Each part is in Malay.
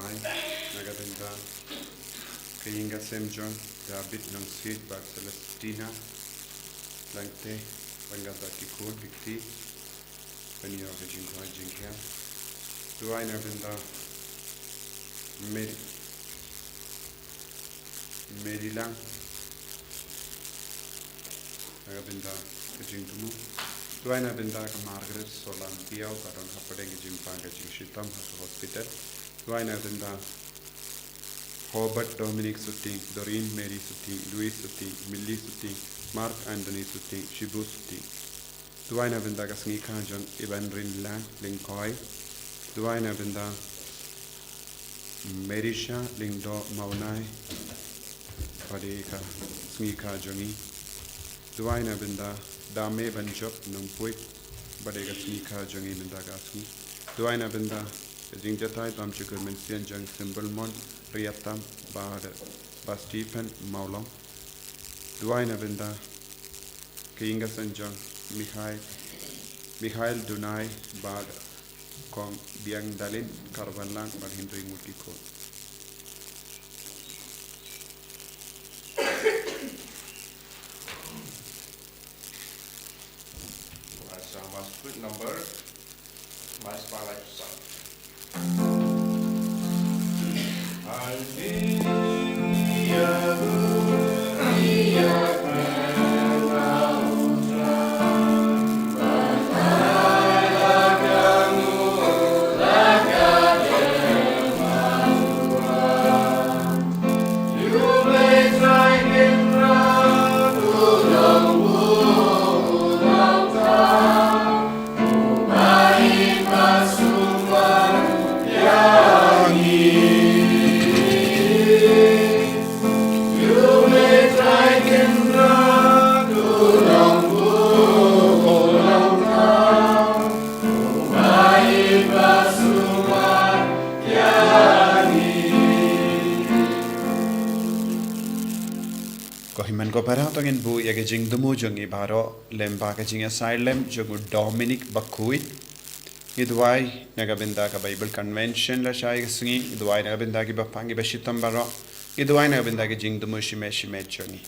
Duai, Nagadinda, Kayinga Semjon, David Nongsit, Bak Celestina, Langte, Bangada Kikun, Bikti, Penio Vijinko Jinkia, Duai Nagadinda, Medilang, Nagadinda, Kajintumu, Duai Nagadinda, Margaret, Solan Taïew, Baron Hapadeng Jimpanga Jingshitam, Hospital, Duai Nagadinda, Robert Dominic Suting, Doreen Mary Suting, Louis Suting, Millie Suting, Mark Anthony Suting, Shibu Suting. Duai Nagadinda, Sngi Kajon, Ivan Rinlan, Linkoi, Duai Nagadinda, Merisha, Lingdo, Maunai, Padeka, Sngi Kajongi, Duai Nagadinda, Dame Banjop, Numpuik, Badega Sngi Kajongi, Nindagasi, Duai Nagadinda, Jingjatai, Tamchukul Mensian Jung, Simbalmon, Riyatam, Stephen, Mawkhlam, Duai Nagadinda, Kayinga Sanjang, Mikhail Dunai, Bad, Kong, Biang Dalin, Karvanlang, Bad Hindri Mutiko. Good number, my spotlight son. Kohiman ko para tongin bu ya gejing demu jongi baro lemba gejing asylum jongu Dominic Bakhuid Idwai Nagabinda ka Bible Convention la shai Sngi Idwai Nagabinda ki bapangi bashitam baro Idwai Nagabinda ki jing demu shime jongi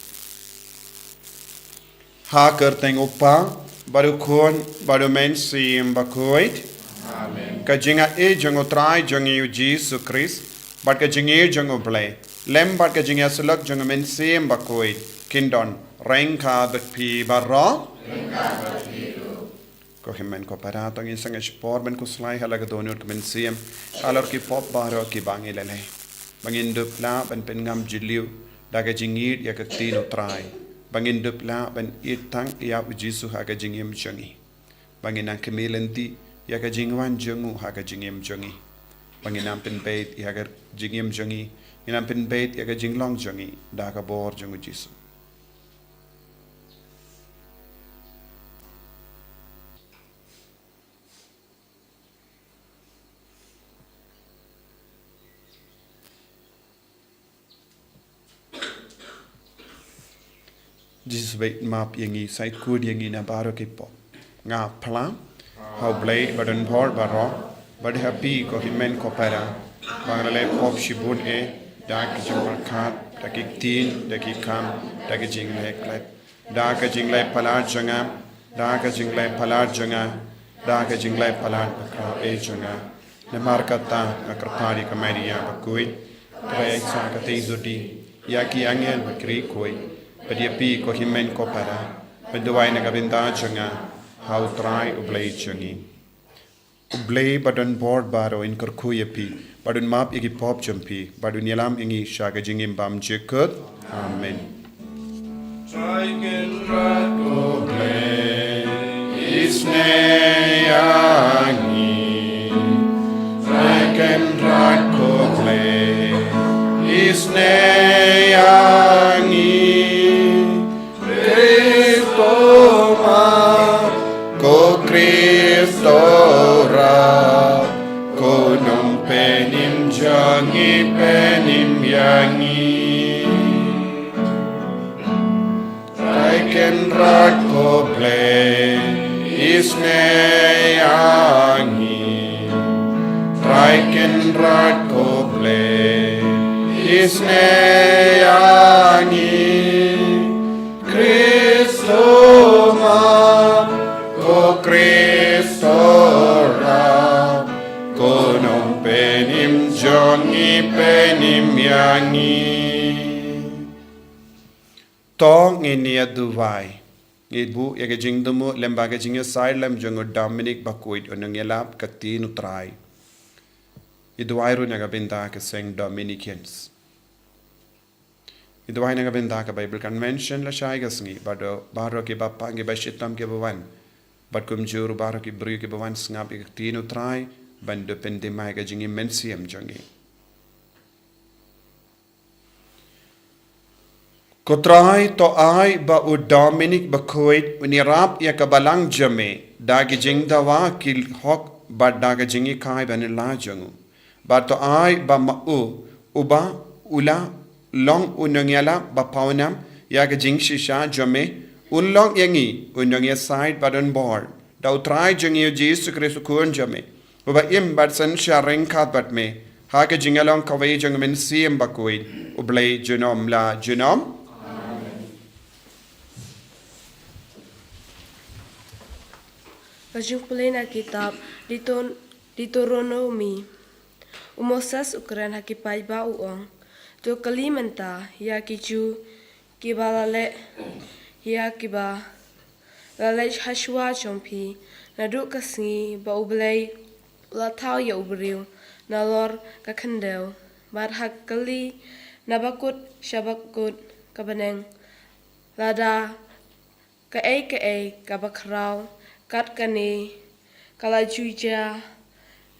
Ha kerteng upa baru kon baru mensim Bakhuid Amen. Ka jinga e jongu trai jongi Jesus Christ but ka jinge jongu play Lembat ka jinga sulak jongu mensim Bakhuid Kindon Rengka Pi Barro ko himmen ko para tong isang sport ben ko slai halaga donor ko mensim alor ki pop baro ki bangilele bangin dupla ben pengam jiliu daga jingir ya ka tino trai bangin dupla ben itang ya ujisu haga jingim jongi bangin ang kemelenti ya ka jingwan jongu haga jingim jongi bangin ang penbait ya ka jingim jongi inam penbait ya ka jinglong jongi daga bor jongu jisu Jesus bait map yangi side kud yangi na baro ki pop nga plam how blade badan bor baro bad happy ko himen ko para bangrale pop shibun e dak jingwar khat dakik tin dakik kam dakik jingle klat dak jingle palar janga dak jingle palar janga dak jingle palar ka e janga ne markata akrpari kamaria Bakhuid trai sa ka teizudi yaki angel bakri koi Padiapi ko himen ko para Paduay Nagabinda jonga how try ublay jongi ublay badun board baro in kurkuyapi badun map igi pop jumpi badun yalam ingi shaga jingim bam jekut amen Try can try go play isne yangi try can try go play isne yangi Cristo ra konong penim jangi penim yangi I can rock ko play isne yangi I can rock ko play Isneyangi Kristo ma ko Kristo ra ko nong penim jongi penim yangi tong inia duwai Ibu yaga jingdumu lembaga jingya side lem jongo Dominic Bakhuid onong yelap kakti nutrai Iduairu naga binta ka seng Dominicans Iduai naga binta ka Bible Convention la Sngi bado baro ki bapa ngi bashitam ke bawan bad kum juru baro ki bru ki bawan ngap kakti nutrai ban depende mai ga jingi mensiam jongi Kotrai to ai ba u Dominic Bakhuid unirap ya kabalang jame dagi jing dawa kil hok ba daga jingi kai ban la jongu ba to ai ba ma u uba ula long unongyala ba paunam ya ga jing shisha jame unlong yangi unongya side badon board da utrai jingi Jesus Christ kun jame uba im bad san sharing kat bat me ha ga jingalong kawai jong men siem Bakhuid ublay junom la junom Kajungpulin Alkitab Deuteronomi Umosas ukuran hakipai ba uong to kalimanta ya kiju kibalale ya kiba lalai hashwa chompi nadu kasngi ba ublay latau ya ubriu nalor kakandel bar hakali nabakut shabakut kabaneng lada kae kabakrau kat kane kalajuja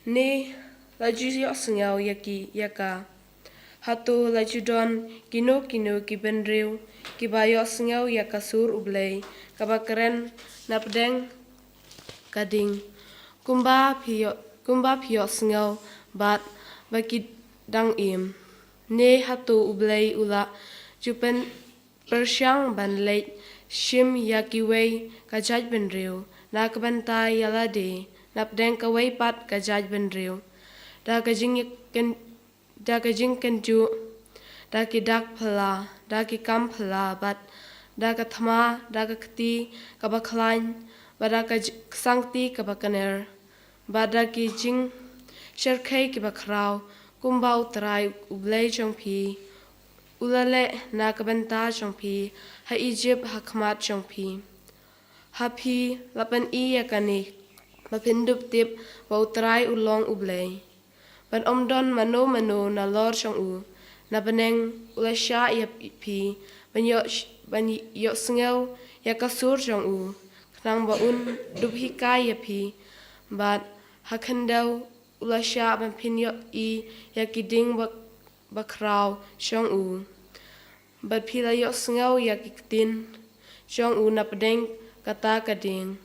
ne lajuja sengau yaki yaka hatu lajudon kino kibenriu kibayo sengau yakasur ublay kabakeren napdeng kading kumba pio sengau bat baki dang im ne hatu ublay ula jupen persyang ban late shim yakiway kajaj benriu na kabantai yalade napdeng kawai pat kajaj benriu da kajing kenju da ki dak phala da ki kam phala bat da ka thama da ka khti kabakhlain bada ka sangti kabakaner bada ki jing sherkhai ki bakrau kumbau trai ublai chongphi ulale na kabanta chongphi ha Egypt hakmat chongphi Happy lapan yakani mapindup tip bau trai ulong ublay ban omdon mano na lor chong u na baneng ulasha pi ban yo sngel yakasur chong u knang ba un dubhikai pi bat hakandau ulasha ban pinyo I yakiding bakrau chong u bat pila yo sngel yakiktin chong u na padeng kata kading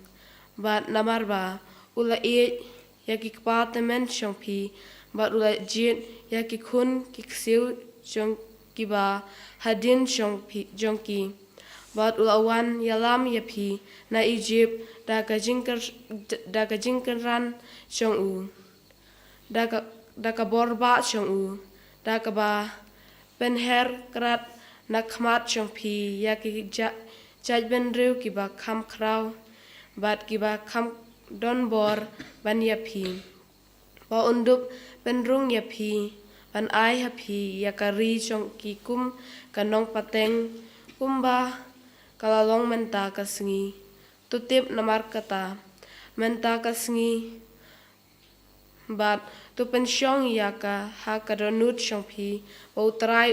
bat namarba ula yakikpa temen chongpi bat ula jit yakikun kiksiu chong kiba hadin chongki bat ula wan yalam yapi na Egypt da kajingkeran chong u da ka borba chong u da ka ba penher krat na khmat chongpi Jaj benriu kiba kham krau bat kiba kham don bor ban yapi ba undup benrung yapi ban ai hapi yakari chong ki kum kanong pateng kumba kalalong menta kasngi tutip namar kata menta kasngi bat tu pensyong yaka ha kadonut chongpi ba utrai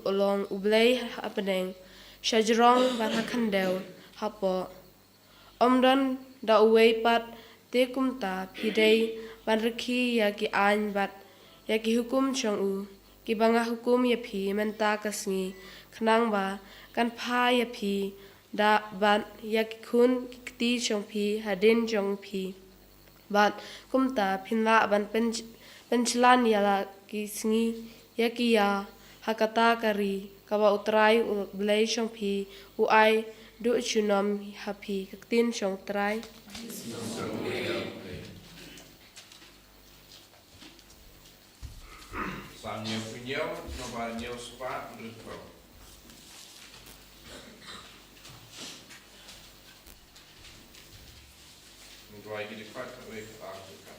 ulong ublay apeneng Shajrong barhakandel hapo omdon da uway pat te kumta pidei banriki yaki an bat yaki hukum chong u ki banga hukum yapi menta kasngi khnang ba kan pha yapi da ban yaki khun kiti chong pi hadin chong pi bat kumta phinla ban penchlan yala ki sngi yaki ya hakata kari kawa utrai ublay chong pi u ai du chunom happy kaktin chong trai Psalm nhiều nhiều nó và nhiều spa được rồi. Mình gọi cái phát về cái tàng được cả.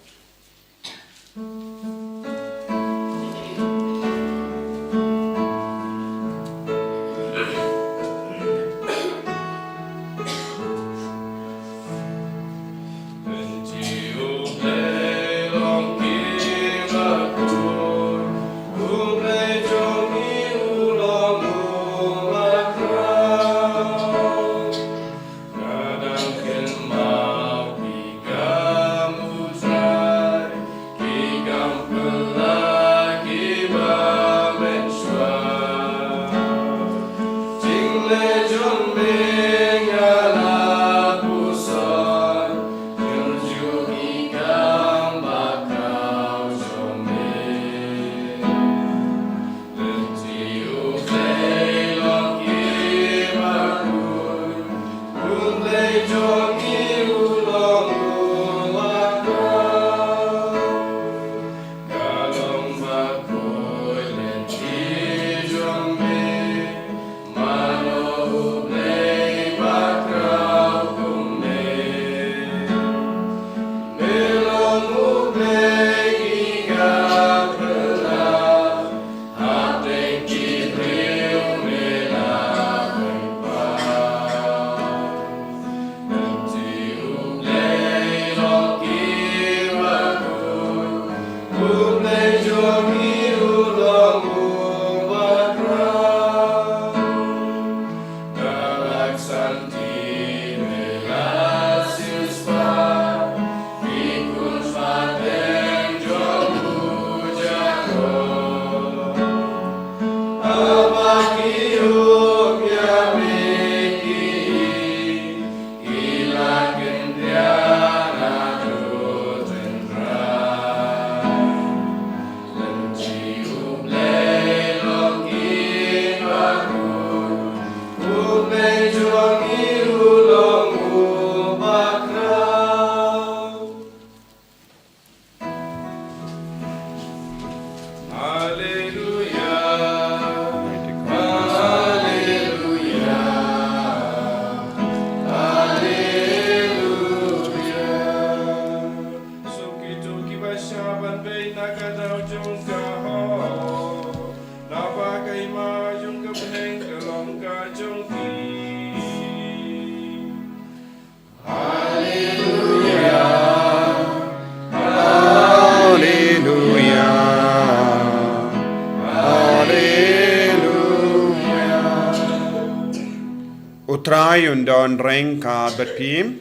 Utrayon don reng ka bapim.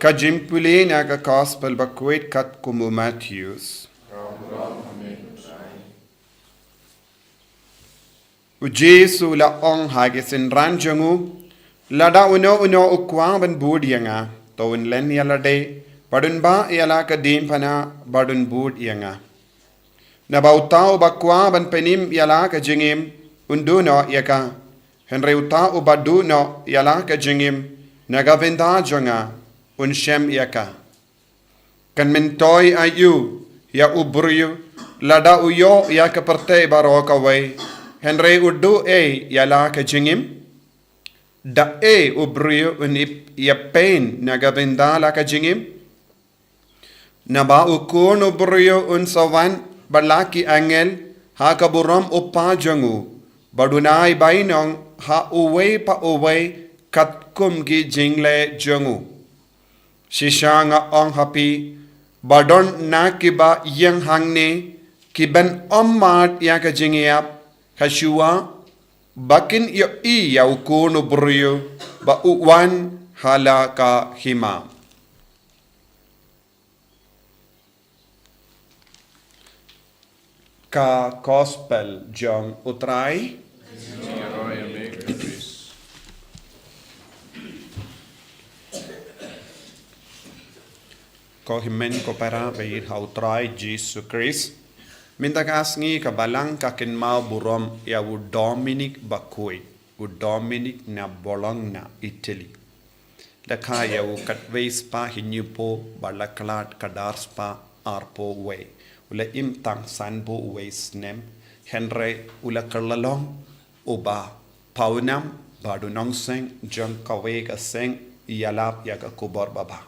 Kajimpuli na ka gospel Bakhuid kat kumu Matthews. Ujesu la ong hagesin ranjangu. Lada uno ukwa ban bud yanga. Tawin len yalade. Badun ba yala ka dim pana badun bud yanga. Nabautaw bakwa ban penim yala ka jingim. Unduno yaka. Henry utau baduno yala ka jingim. Nagavinda jonga. Unshem yaka. Kan mentoy ayu. Ya ubryu. Lada uyo yaka parte baroka way. Henry udu yala ka jingim. Da ubryu unip yapain nagavinda la ka jingim. Naba ukun ubryu unsawan balaki angel ha kaburam upajangu. Badunai bainong ha uway pa uway katkum ki jingle jangu. Sishanga ong happy badon na kiba yang hangne kiban ommat yaka jingiap kashua bakin yo ya ukun ubryu ba uwan halaka hima. Ka gospel jong utrai ko himen ko para bayir ha utrai Jesus Christ minta ka Sngi ka balang ka kinmao burom ya u Dominic Bakhuid u Dominic na bolong na Italy lakha ya u katweis pa hinyupo balaklat kadars pa arpo we ula im tang san bo we snem henry ula kerlalong uba paunam badu nong seng jong kawe ka seng yalap ya ka kubor baba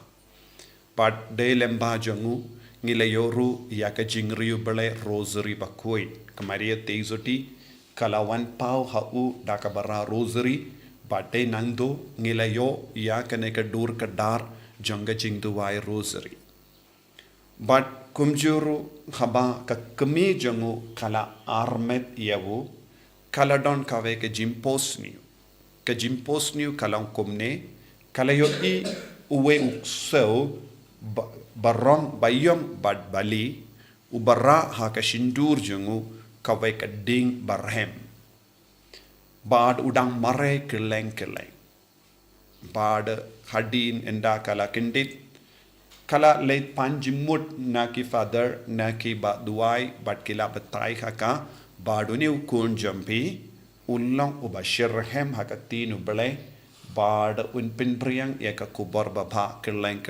but de lemba jongu ngilayoru ya ka jingriu bele rosary Bakhuid kamaria teizoti kalawan pau hau dakabara rosary bate nangdo ngilayo ya kane ka dur ka dar jonga jingduwai rosary but kumjuru haba ka kemi jongu kala armet yawu kala don kawe ka jimpos niu kalang kumne kalayo I uwe ukso barong bayom bad bali ubara ha ka shindur jongu kawe ka ding barhem bad udang mare keleng bad hadin enda kala kindit kala late panjimut na ki father na ki ba duai bad kila batai haka baduni ukun jampi ulang ubashirhem haka tinu bele bad unpin priang yaka kubor baba keleng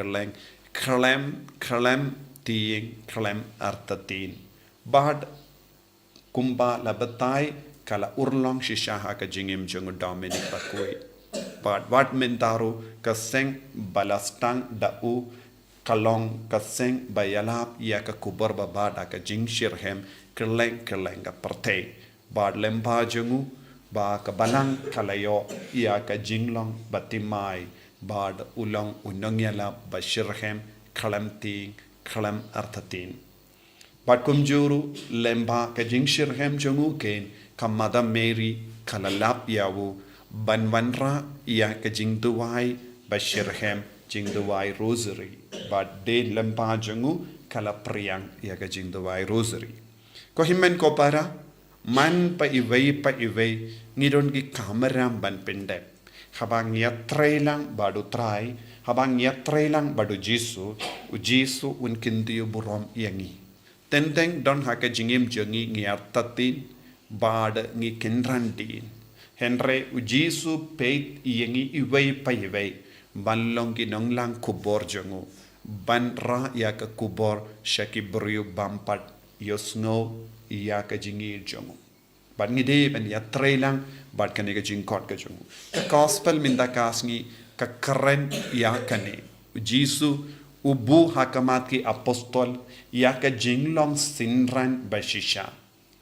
kralem tiing kralem artatin bad kumba labatai kala urlong shisha haka jingim jungu Dominic Bakhuid but what mentaru kaseng balastang dau kalong kaseng bayalap ya ka kubor baba da ka jing shirhem keleng ka perte bad lemba jungu ba ka balang kalayo ya ka jinglong batimai bad ulong unongyala bashirhem kalam artatin but kumjuru lemba ka jing shirhem jungu ken kamada Mary kalalap yawu banwanra ya ka jingduwai bashirhem jingduwai rosary but de lemba jungu kala priang ya ka jingduwai rosary ko himmen ko para man pa iwei ngidon ki kameram ban pendep habang yatrelang badu trai habang yatrelang badu jisu un kindiu burom yangi tenteng don haka jingim jongi ngiartatin bad ngi kinrandin henry ujisu peit yangi iwei banlong ki nonglang kubor jongu ban ra yaka kubor shakibriu bampat yosno yaka jingi jongu but ngi de ben ya trailang but kane ka jingkot ka jongu ka gospel minda kasngi ka karen ya kane jisu ubu hakamat ki apostol ya ka jinglong sinran bashisha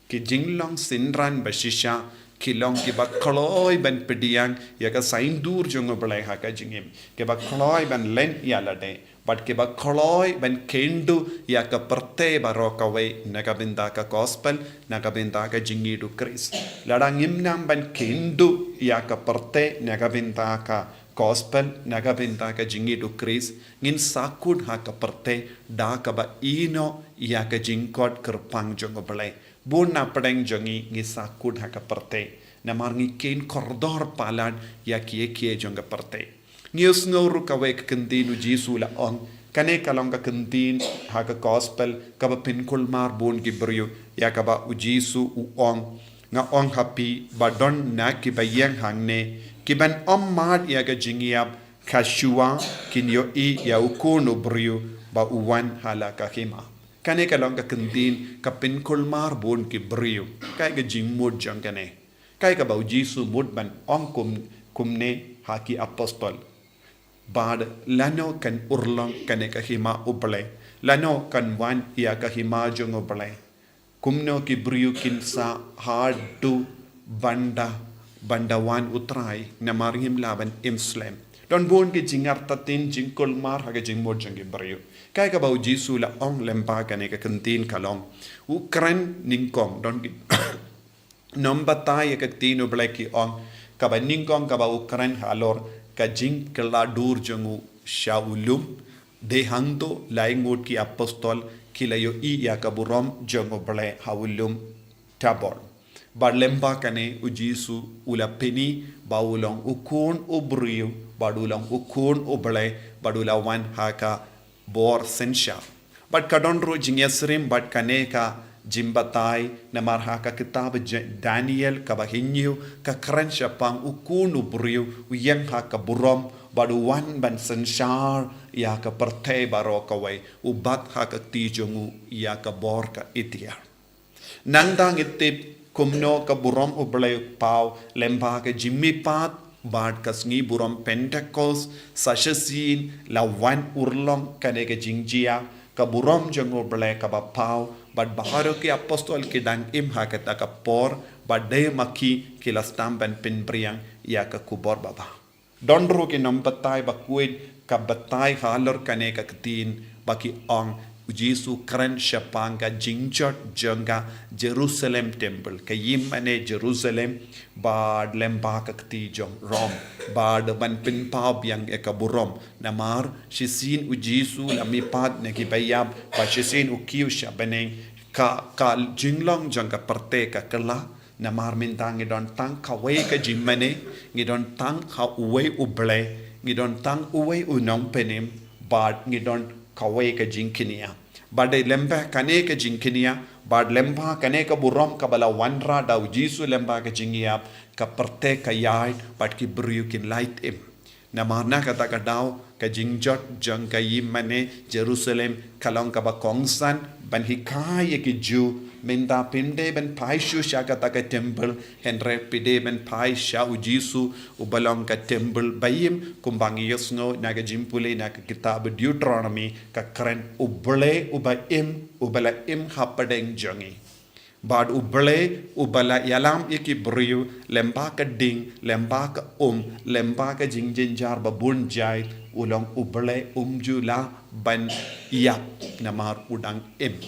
ki jinglong sinran bashisha kilong ki ba kloi ben pediang ya ka sain dur jongo belai ha ka jingim ke ba kloi ben len ya lade but ke ba kloi ben kendu ya ka perte baroka we naga binda ka gospel naga binda ka jingi du Chris ladang imnam ben kendu ya ka perte naga binda ka gospel naga binda ka jingi du Chris ngin sakud ha ka perte da ka ba ino ya ka jingkot kerpang jongo belai bun na pedeng jongi ngi sakud ha ka perte na marngi ken kordor palan ya kie jonga perte ngius ngoru ka we kendinu jisu la on kane kalong ka kendin ha ka gospel ka ba pinkul mar bon gi brio ya ka ba ujisu u on nga on happy ba don na ki ba yang hangne ki ban om mad ya ka jingiap kashua kinyo I ya ukono brio ba uwan hala ka hima kane kalong ka kendin ka pinkul mar bon ki brio kai ga jingmod jang kane kai ka ba ujisu mud ban on kumne haki apostol bad lano kan urlong kane ka hima uble lano kan wan ya ka hima jong uble kumno ki briu kin sa hard to banda wan utrai na marim laban imslem don bon ki jingar tatin jingkol mar ha ka jingmod jong briu kai ka ba jisu la ong lempa kane ka kantin kalong ukran ningkong don ki number tai ka tinu blaki ong ka ba ningkong ka ba ukran halor ka jing kala dur jongu shaulum de hangdo laingot ki apostol kilayo I ya ka burom jongo ble haulum tabor bar lemba kane ujisu ula peni baulong ukun ubriu badulong ukun uble badula wan haka bor sensha but kadon ro jingyasrim but kane ka jimbatai namar haka kitab Daniel ka bahinyu ka kran shapang ukun ubriu uyang haka burom baduwan ban senshar ya ka pertei baro ka wai ubat ha ka ti jongu ya ka bor ka itia nandang itip kumno ka burom ublay pau lemba ka jimmi pat bad ka sngi burom Pentecost sashasin la wan urlong kane ka jingjia ka burom jongu ublay ka ba pau bad baharo ki apostol ki dang im ha ka ta ka por bad de maki ki la stampen pin priang ya ka kubor baba dondro ki nambatai Bakhuid ka batai halor kane ka tin baki ong Jesu kran shapanga jingjot janga Jerusalem temple ka yimane Jerusalem bad lemba ka ti jong rom bad ban pin pa biang e ka burom namar shisin u Jesu lamipat ne ki bayab pa shisin u kiu shabane ka jinglong janga parte ka kala namar mintang idon tang ka we ka jimane ngidon tang ka uwe uble ngidon tang uwe unong penim bad ngidon kawe ka jinkinia bad lemba kane ka jinkinia bad lemba kane ka burom ka bala wanra da Jesu lemba ka jingia ka parte ka yai bad ki briu kin light im namarna ka ta ka daw ka jingjot jang ka yimane Jerusalem kalong ka ba kongsan ban hikai ki ju minda pinde ben paishu shaka ta ka temple henre pide ben paisha u Jesu u balong ka temple bayim kumbangi yosno na ka jimpule na ka kitab Deuteronomy ka kren ubale ubala im hapadeng jangi bad ubale ubala yalam iki briu lemba ka ding lemba ka lemba ka jingjinjar babun jai ulong ubale jula ban yap namar udang im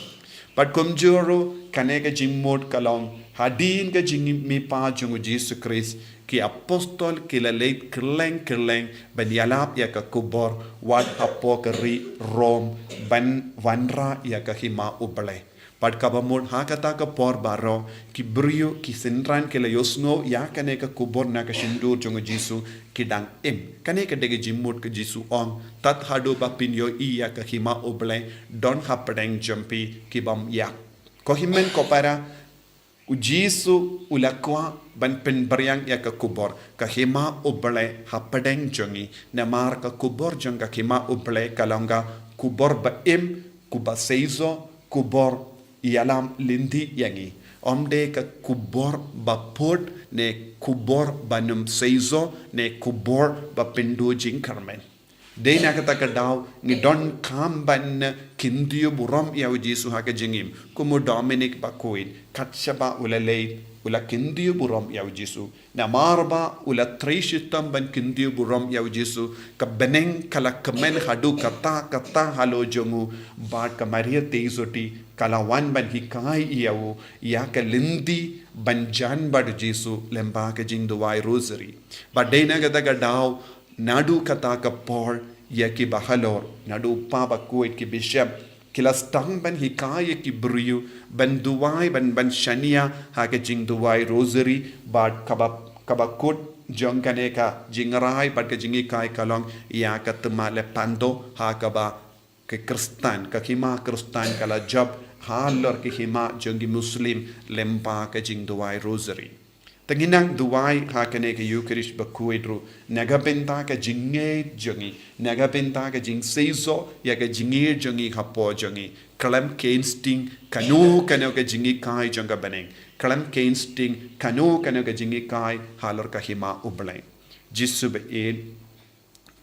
but kumjuro kaneka jimmod kalong hadin ka jingi mi pa jungu Jesus Christ ki apostol ki la leit keleng ban yalap ya ka kubor wat apokari Rom ban wanra ya ka hima ubale but kabamod hakata ka por baro ki brio ki sentran ke la yosno ya kaneka kubor na ka shindur jungu Jesus ki dang im kaneka dege jimmod ka Jesus ong tat hado bapin yo iya ka hima ubale don hapadeng jampi ki bam ya ko himen ko para u Jesu ulakwa ban pen baryang ya ka kubor ka hima ubale hapadeng jongi namar ka kubor jong ka hima ubale kalonga kubor ba im kuba seizo kubor yalam lindi yangi omde ka kubor ba pot ne kubor banum seizo ne kubor ba pendo jing karmen de na kata ka daw ni don kam ban kindiyo burom ya Jesu ha ka jingim kumo Dominic Bakhuid katshaba ulale ula kindiyo burom ya Jesu na marba ula trishitam ban kindiyo burom ya Jesu ka beneng kala kemen hadu kata halo jongu ba ka Maria teizoti kala wan ban hikai yawo ya ka lindi ban jan bad Jesu lemba ka jing duwai rosary ba de na kata ka daw nadu kata ka por ya ki bahalor nadu pa Bakhuid ki bishop kilas tang ban hikai ki briu ban duwai ban shania ha ka jing duwai rosary bad kabakut jong kaneka jingrai bad ka jingi kai kalong ya ka tma le pando ha ka ba ke kristan ka hima kristan kala job halor ki hima jongi muslim lempa ka jing duwai rosary tanginang duwai ha kane ka Eucharist Bakhuid ru nagapenta ka jinge jongi nagapenta ka jing seizo ya ka jinge jongi hapo jongi kalam kensting kanu ka jingi kai jonga baneng kalam kensting kanu ka jingi kai halor ka hima ublai Jesu be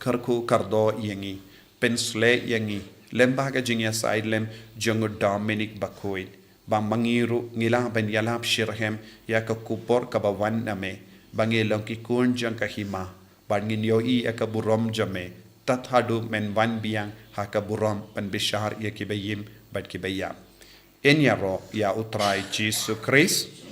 karko kardo yangi pensle yangi lemba ka jingi side lem jongo Dominic Bakhuid bang mangiru ngila ben yalap shirhem ya ka kupor ka bawan name bangilong ki kun jang ka hima bangin yo I ka burom jame tat hadu men wan biang ha ka burom pan bishar ya ki bayim bad ki bayam en ya ro ya utrai Jesus Christ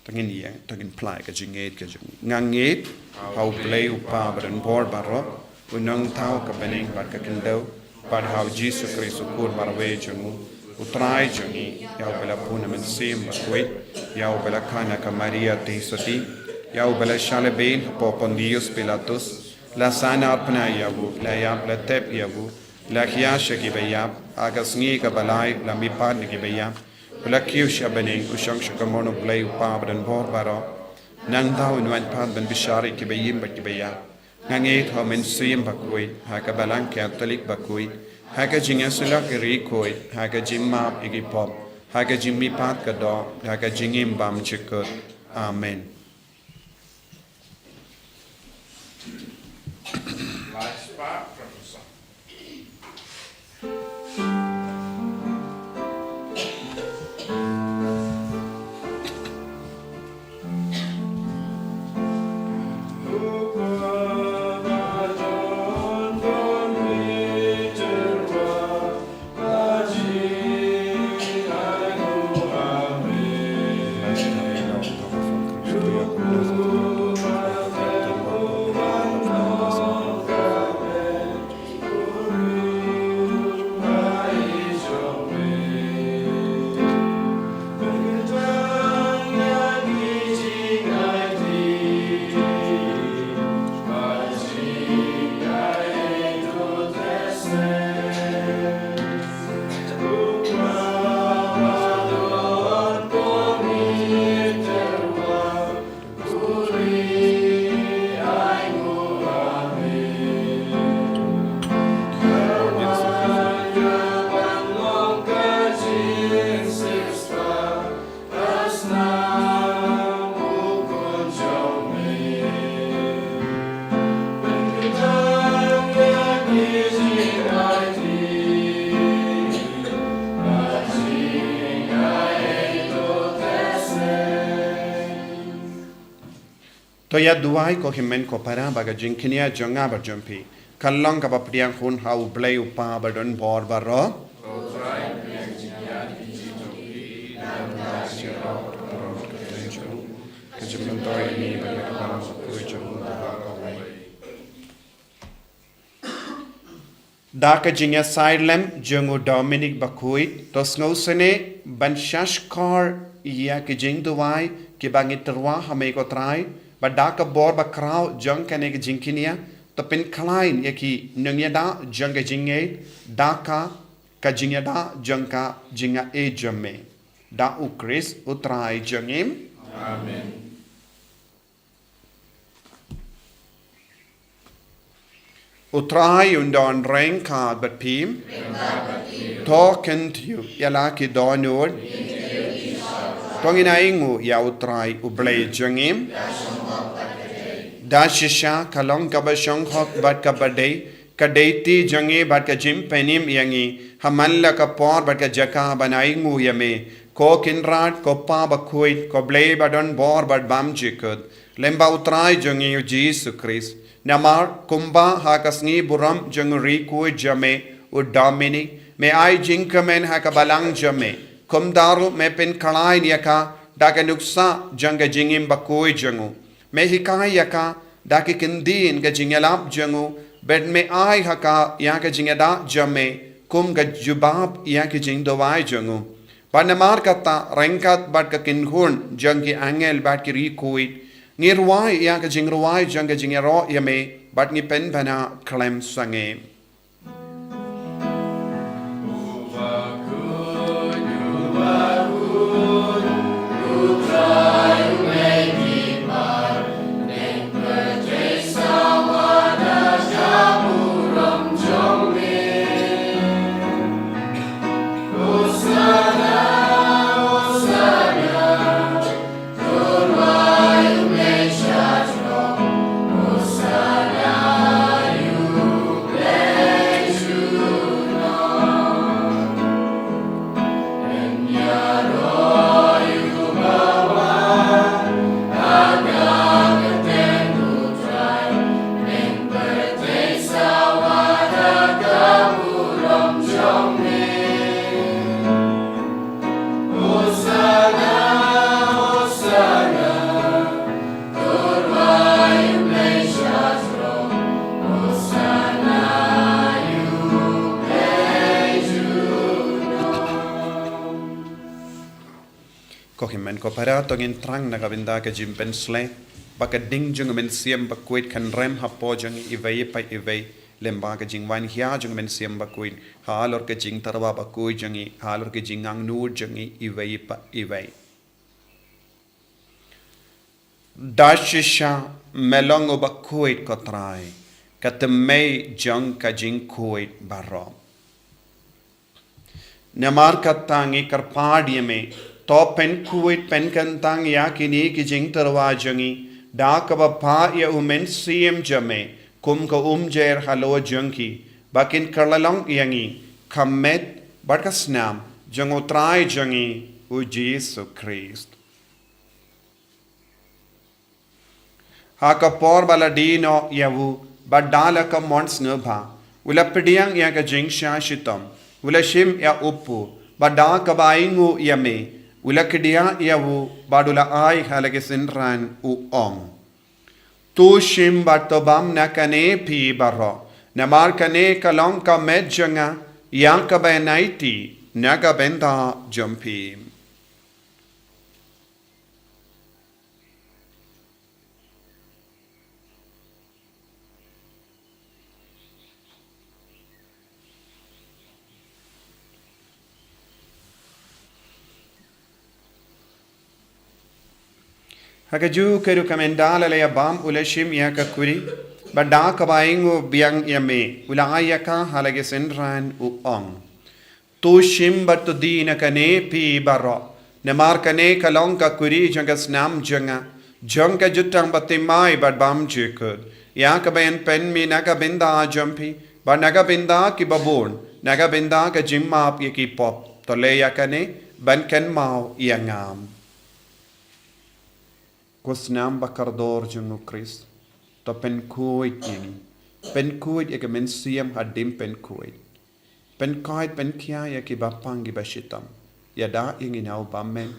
tangin ya tangin plai ka jinget ka nganget how play upa badan bor baro unang tau ka beneng bar ka kendo bar how Jesus Christ ukur marwe jungu utrai jungi yau bela puna men sim Bakhuid yau bela kana ka Maria teisoti yau bela shale ben popondios Pilatus la sana apna yabu la yab la tep yabu la khiyasha ki bayab aga sngi ka balai la mi pan ki bayab Ula kiu shabaning ushang shakamono blay upa badan bor baro. Nang tau inwan pan ban bishari kibayim bakibaya. Ngangit ho men suyim Bakhuid, haka balang Catholic Bakhuid, haka jinga sulak irikoid, haka jimmap igipop, haka jimmi pat kado, haka jingim bam chikut. Amen. Light spark from the sun. Toya duai ko himen ko para baga jinkinia jonga berjumpi. Kalong ka papriang hun hau blay upa badon bor baro. Daka jinga silem jongo Dominic Bakhuid tos ngosene ban shashkar iya ki jing duai ki bangi terwa hame ko trai ba daka bor ba krau jong kane ki jinkinia to pin klein yaki nungya da jong ka jinge daka ka jinga da jong ka jinga e jome da u Chris utrai jongim. Amen. Utrai undon reng ka bat pim token you yala ki donor tongina ingu ya utrai ublay jongim da shisha kalong kabashong hok bat kabade kadeti jonge bat ka jim penim yangi hamalla ka por bat ka jaka banaingu yame ko kinrat ko pa Bakhuid ko blay badon bor bat bam jikud lemba utrai jonge yu Jesus Christ Namar kumba haka Sngi buram jengri ku jame u Dominic me ai jinkamen haka balang jame kumdaru me pen kalai yaka daka nuksa janga jingim Bakhuid jangu me hikai yaka daki kindin ga jingalap jangu bed me ai haka yaka jingada jame kum ga jubab yaka jingdowai jangu panamar kata rengkat bat ka kinhun jangi angel bat ki rikuit Ngirwai yang ke jingruai jang ke jingero yame bat ni pen bana klem sange. Kohimen ko para tongin trang nagabinda ka jimpen sle baka ding jung men siam Bakhuid kan rem hapo jung ivei pa ivei lemba ka jing wan hia jung men siam Bakhuid halor ka jing tarwa Bakhuid jangi halor ka jing ang nur jangi iwei pa iwei dashisha melong o Bakhuid ko trai katemei jang ka jing Khuid baro namar katangi karpadi me to pen Khuid pen kantang ya kini ki jing tarwa jangi da ka ba pa ya umen siem jame kum ka jer halo jangki bakin karlalong yangi kamet barkasnam jango trai jangi u Jesus Christ haka por baladino yavu badala ka mons nubha ula pediang ya ka jing shashitam ula shim ya upu bada ka baingu yame ula kedia yavu badula ai halage sinran u ong tu shim batobam nakane pi baro namar kane kalong ka medjanga yang ka benaiti naga benda jumpi Hakaju keru kamendala le bam ulashim ya kakuri bada kabaingu biang yame ulaya ka halage senran u ong tu shim batu dina kane pi baro namar kane kalong ka kuri jangas nam janga janga jutang batimai bad bam jekud ya kabayan pen mi naga binda jumpi ba naga binda ki babon naga binda ka jimmap ye ki pop to le ya kane ban ken mau yangam Kusnam bakardor jungu Christ to pen Khuid yini pen Khuid ya men siam hadim pen Khuid pen Khuid pen kia ya ki bapang gi bashitam ya da ingi nau bamen